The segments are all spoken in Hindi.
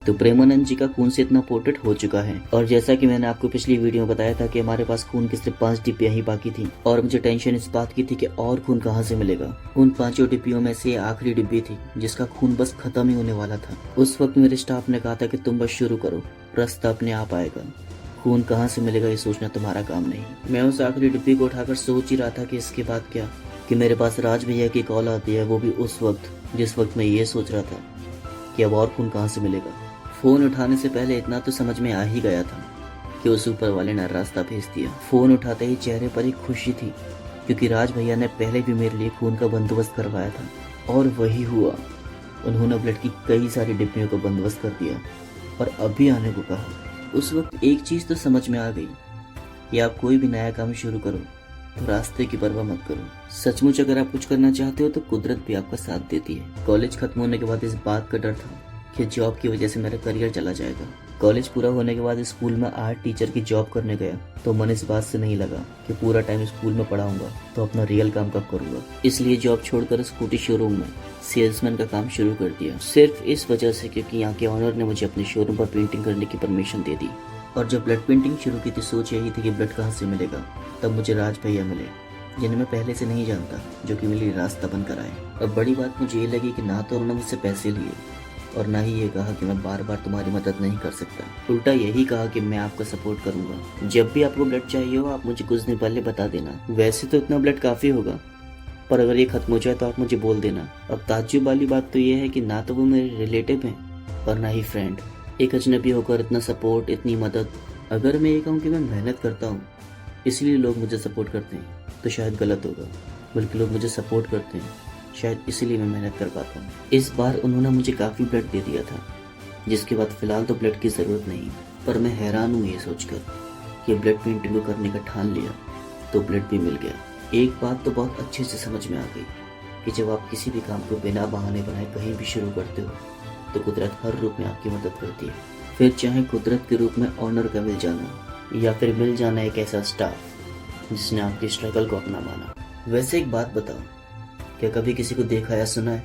तो प्रेमानंद जी का खून से इतना पोर्ट्रेट हो चुका है, और जैसा कि मैंने आपको पिछली वीडियो में बताया था कि हमारे पास खून की सिर्फ 5 डिब्बियां ही बाकी थी, और मुझे टेंशन इस बात की थी कि और खून कहां से मिलेगा। उन 5 डिब्बियों में से आखिरी डिब्बी थी जिसका खून बस खत्म ही होने वाला था। उस वक्त मेरे स्टाफ ने कहा था कि तुम बस शुरू करो, रास्ता अपने आप आएगा, खून कहाँ से मिलेगा ये सोचना तुम्हारा काम नहीं। मैं उस आखिरी डिब्बी को उठाकर सोच ही रहा था कि इसके बाद क्या, कि मेरे पास राज भैया की कॉल आती है, वो भी उस वक्त जिस वक्त मैं ये सोच रहा था कि अब और खून कहाँ से मिलेगा। फोन उठाने से पहले इतना तो समझ में आ ही गया था कि उस ऊपर वाले ने रास्ता भेज दिया। फोन उठाते ही चेहरे पर एक खुशी थी, क्योंकि राज भैया ने पहले भी मेरे लिए खून का बंदोबस्त करवाया था, और वही हुआ। उन्होंने ब्लड की कई सारी डिब्बियों का बंदोबस्त कर दिया और अभी आने को कहा। उस वक्त एक चीज तो समझ में आ गई कि आप कोई भी नया काम शुरू करो तो रास्ते की परवाह मत करो। सचमुच अगर आप कुछ करना चाहते हो तो कुदरत भी आपका साथ देती है। कॉलेज खत्म होने के बाद इस बात का डर था कि जॉब की वजह से मेरा करियर चला जाएगा। कॉलेज पूरा होने के बाद स्कूल में आर्ट टीचर की जॉब करने गया तो मन इस बात से नहीं लगा कि पूरा टाइम स्कूल में पढ़ाऊंगा तो अपना रियल काम कब करूंगा। इसलिए जॉब छोड़कर स्कूटी शोरूम में सेल्समैन का काम शुरू कर दिया, सिर्फ इस वजह से क्योंकि यहाँ के ऑनर ने मुझे अपने शोरूम पर पेंटिंग करने की परमिशन दे दी। और जब ब्लड पेंटिंग शुरू की थी सोच यही थी कि ब्लड कहाँ से मिलेगा। तब मुझे राज भैया मिले, जिन्हें मैं पहले से नहीं जानता, जो कि मेरे लिए रास्ता बनकर आए। अब बड़ी बात मुझे ये लगी कि ना तो उन्होंने मुझसे पैसे लिए और ना ही ये कहा कि मैं बार बार तुम्हारी मदद नहीं कर सकता। उल्टा यही कहा कि मैं आपका सपोर्ट करूंगा। जब भी आपको ब्लड चाहिए हो आप मुझे कुछ दिन पहले बता देना। वैसे तो इतना ब्लड काफी होगा, पर अगर ये खत्म हो जाए तो आप मुझे बोल देना। अब ताज्जुब वाली बात तो ये है कि ना तो वो मेरे रिलेटिव हैं और ना ही फ्रेंड। एक अजनबी होकर इतना सपोर्ट, इतनी मदद। अगर मैं ये कहूँ कि मैं मेहनत करता हूँ इसलिए लोग मुझे सपोर्ट करते हैं तो शायद गलत होगा, बल्कि लोग मुझे सपोर्ट करते हैं शायद इसीलिए मैं मेहनत कर पाता हूँ। इस बार उन्होंने मुझे काफ़ी ब्लड दे दिया था, जिसके बाद फिलहाल तो ब्लड की ज़रूरत नहीं, पर मैं हैरान हूँ ये सोचकर कि ब्लड पेंटिंग को करने का ठान लिया तो ब्लड भी मिल गया। एक बात तो बहुत अच्छे से समझ में आ गई कि जब आप किसी भी काम को बिना बहाने बनाए कहीं भी शुरू करते हो तो कुदरत हर रूप में आपकी मदद करती है। फिर चाहे कुदरत के रूप में ऑनर का मिल जाना या फिर मिल जाना एक ऐसा स्टाफ जिसने आपकी स्ट्रगल को अपना माना। वैसे एक बात बताओ, क्या कभी किसी को देखा या सुना है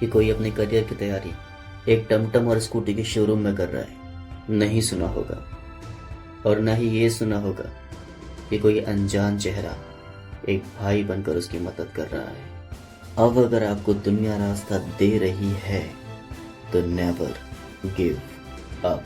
कि कोई अपने करियर की तैयारी एक टमटम और स्कूटी के शोरूम में कर रहा है? नहीं सुना होगा, और ना ही ये सुना होगा कि कोई अनजान चेहरा एक भाई बनकर उसकी मदद कर रहा है। अब अगर आपको दुनिया रास्ता दे रही है तो नेवर गिव अप।